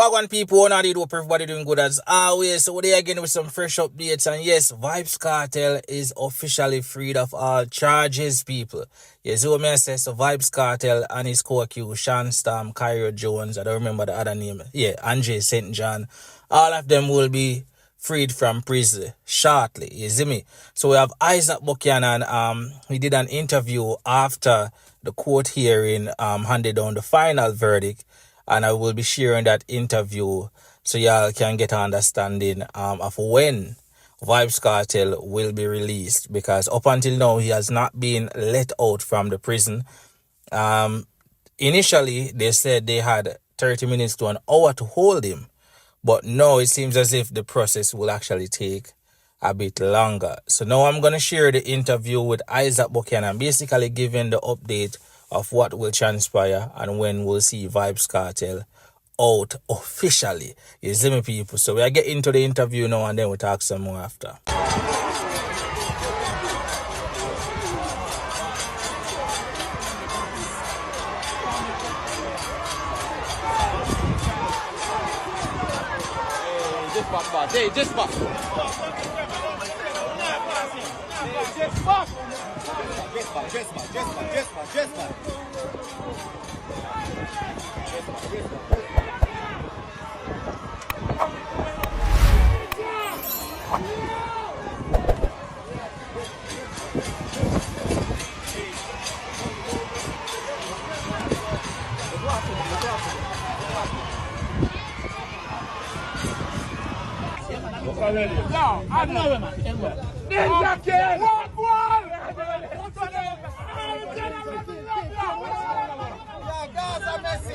Wagwan people, how do hope everybody doing good as always. So we're again with some fresh updates, and yes, Vybz Kartel is officially freed of all charges, people. Yes, what I say, so Vybz Kartel and his co-accused Sean Storm, Cairo Jones, I don't remember the other name, Andre St. John, all of them will be freed from prison shortly, you see me? So we have Isaac Buchanan, he did an interview after the court hearing handed down the final verdict, and I will be sharing that interview so y'all can get an understanding of when Vybz Kartel will be released, because up until now he has not been let out from the prison. Initially they said they had 30 minutes to an hour to hold him, but now it seems as if the process will actually take a bit longer. So now I'm going to share the interview with Isaac Buchanan, basically giving the update of what will transpire and when we'll see Vybz Kartel out officially. You see me, people? So we'll get into the interview now and then we'll talk some more after. Hey, just back. No, I know him. Ninja King! One! Yeah, guys, I'm messing.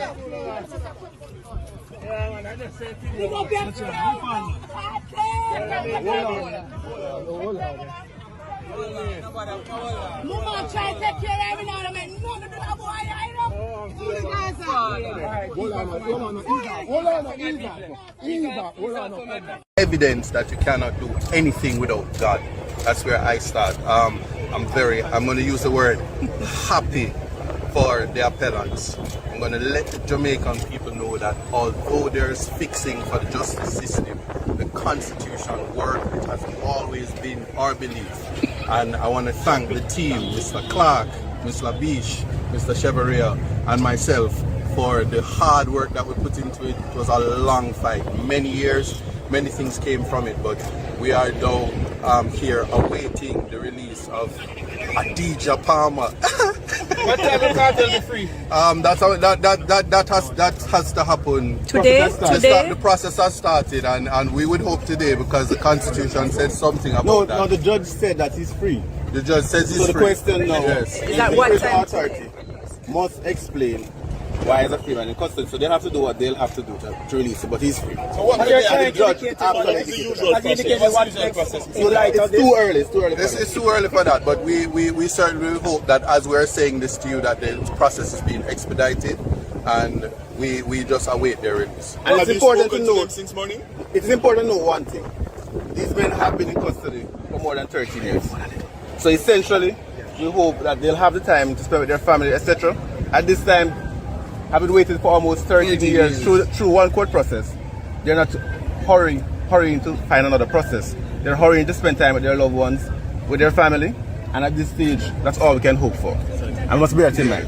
Yeah, man, I just said to you. Hold on. Mama try to take care of me now. I mean, no, the boy, I know. Evidence that you cannot do anything without God. That's where I start. I'm going to use the word happy for the appellants. I'm going to let the Jamaican people know that although there's fixing for the justice system, the Constitution work, it has always been our belief. And I want to thank the team, Mr. Clark, Mr. Beach, Mr. Chevalier, and myself for the hard work that we put into it. It was a long fight, many years, many things came from it, but we are now here awaiting the release of Adidja Palmer. What time is Kartel be free? That has to happen today. The process has started, and we would hope today, because the Constitution said something about that. No, the judge said that he's free. The judge says he's free. So the question now is that what the time authority must explain why he's a free man in custody. So they'll have to do what they'll have to do to release him, but he's free. So what the judge process? It's too early. It's too early for that, but we certainly hope that as we're saying this to you, that the process is being expedited, and we just await their release. And it's important to know since morning? It is important to know one thing. These men have been in custody for more than 13 years. So essentially, we hope that they'll have the time to spend with their family, etc. At this time, having waited for almost 30 years through one court process, they're not hurrying to find another process. They're hurrying to spend time with their loved ones, with their family, and at this stage, that's all we can hope for. And must be at tonight.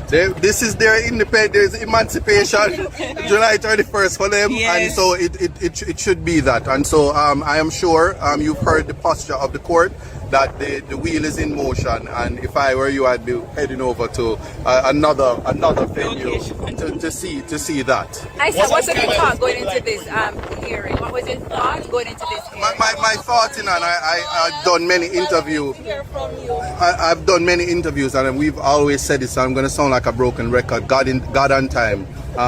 This is their independence, emancipation, July 31st for them, yes. And so it should be that. And so I am sure you've heard the posture of the court, that the wheel is in motion, and if I were you, I'd be heading over to another venue to see that. Isaac, what's your thought going into this hearing? What was your thought going into this hearing? My thought, and I've done many interviews. I've done many interviews, and we've always said this. So I'm going to sound like a broken record. God on time. We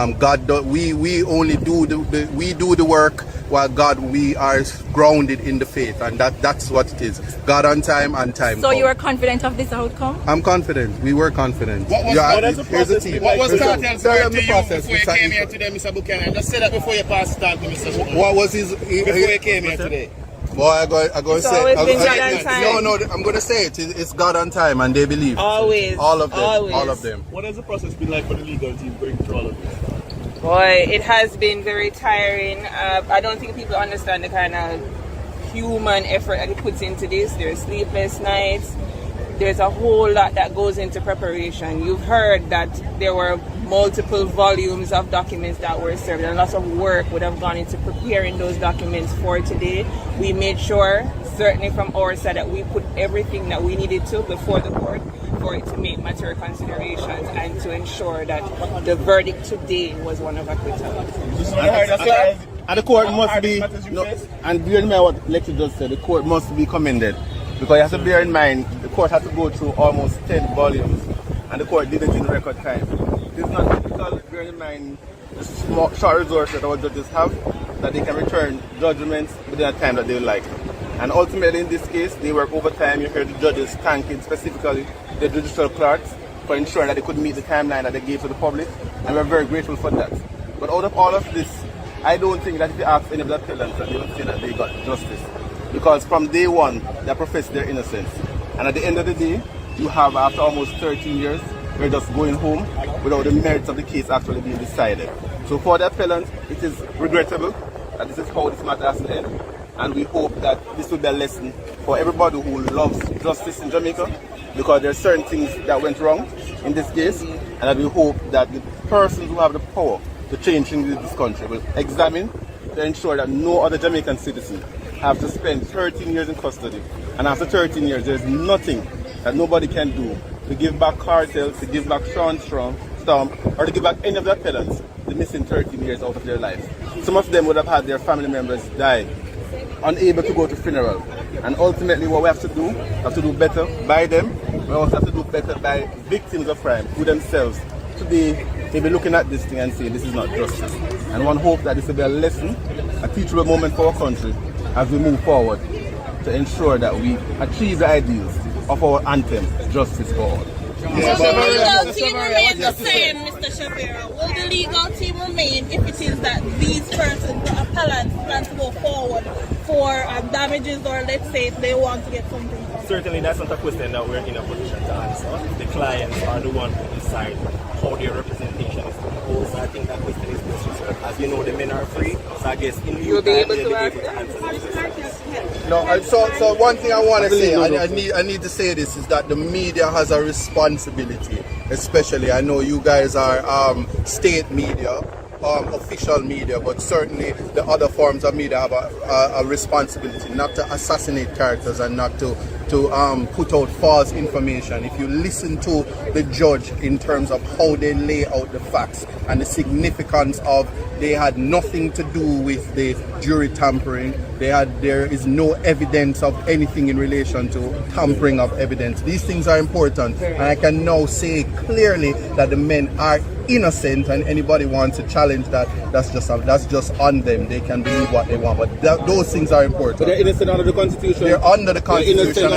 only do the work, while God, we are grounded in the faith, and that's what it is. God on time and time. So you are confident of this outcome? I'm confident. We were confident. What was Kartel's word to you before you came here today, Mr. Buchanan? Just say that before you pass the to Mr. Buchanan. What was his? Before you came here today. Boy, I'm going to say it. No, I'm going to say it. It's God on time, and they believe. Always. All of them. Always. All of them. What has the process been like for the legal team going through all of this? Boy, it has been very tiring. I don't think people understand the kind of human effort that it puts into this. There's sleepless nights. There's a whole lot that goes into preparation. You've heard that there were multiple volumes of documents that were served, and lots of work would have gone into preparing those documents for today. We made sure, certainly from our side, that we put everything that we needed to before the court for it to make mature considerations and to ensure that the verdict today was one of acquittal. And the court must be, no, and bear in mind what Lexi just said, the court must be commended. Because you have to bear in mind, the court has to go through almost 10 volumes, and the court did it in record time. It's not typical, bear in mind, the small, short resources that our judges have, that they can return judgments within a time that they would like. And ultimately in this case, they work overtime. You heard the judges thanking specifically the judicial clerks for ensuring that they could meet the timeline that they gave to the public, and we're very grateful for that. But out of all of this, I don't think that if you ask any of the appellants that they would say that they got justice. Because from day one, they profess their innocence. And at the end of the day, you have, after almost 13 years, we're just going home without the merits of the case actually being decided. So for the appellant, it is regrettable that this is how this matter has to end. And we hope that this will be a lesson for everybody who loves justice in Jamaica, because there are certain things that went wrong in this case, and that we hope that the persons who have the power to change things in this country will examine to ensure that no other Jamaican citizen have to spend 13 years in custody. And after 13 years, there's nothing that nobody can do to give back Kartel, to give back Sean Storm, or to give back any of the appellants the missing 13 years out of their lives. Some of them would have had their family members die, unable to go to funeral. And ultimately what we have to do better by them. We also have to do better by victims of crime who themselves today may be looking at this thing and saying this is not justice. And one hope that this will be a lesson, a teachable moment for our country as we move forward to ensure that we achieve the ideals of our anthem, justice for all. Will the legal team remain the same, Mr. Shavira? Will the legal team remain if it is that these persons, the appellants, plan to go forward for damages, or let's say if they want to get something? Certainly that's not a question that we're in a position to answer. The clients are the ones who decide how their representation is composed. So I think that question is best reserved. As you know, the men are free, so I guess in due time they'll be able to answer this question. No, so one thing I want to say, I need to say this, is that the media has a responsibility, especially, I know you guys are state media, official media, but certainly the other forms of media have a responsibility not to assassinate characters and not to put out false information. If you listen to the judge in terms of how they lay out the facts and the significance of they had nothing to do with the jury tampering, there is no evidence of anything in relation to tampering of evidence. These things are important, and I can now say clearly that the men are innocent, and anybody wants to challenge that, that's just on them. They can believe what they want, but those things are important. But they're innocent under the Constitution. They're under the Constitution.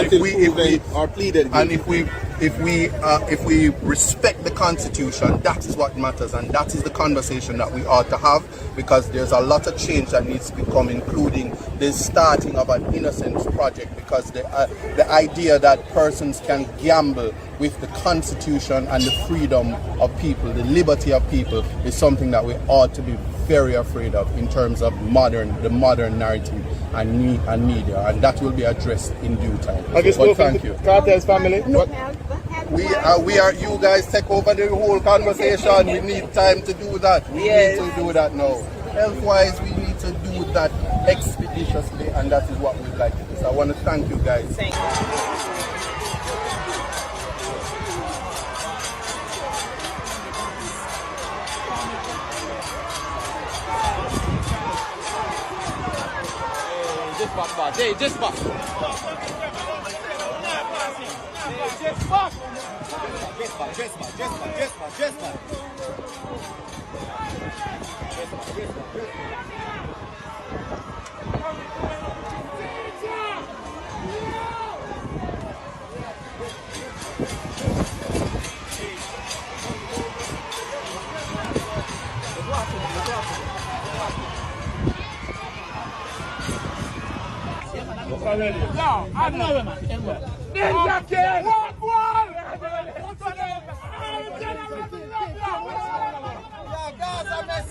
If we respect the Constitution, that is what matters, and that is the conversation that we ought to have, because there's a lot of change that needs to become, including the starting of an innocence project, because the idea that persons can gamble with the Constitution and the freedom of people, the liberty of people, is something that we ought to be very afraid of in terms of the modern narrative and media, and that will be addressed in due time. But thank you. Kartel's family. We are. You guys take over the whole conversation. We need time to do that. We need to do that now. Health-wise, we need to do that expeditiously, and that is what we'd like to do. So I want to thank you guys. Thank you. Just back. No, I know man. Ninja King! One! Yeah, guys, I'm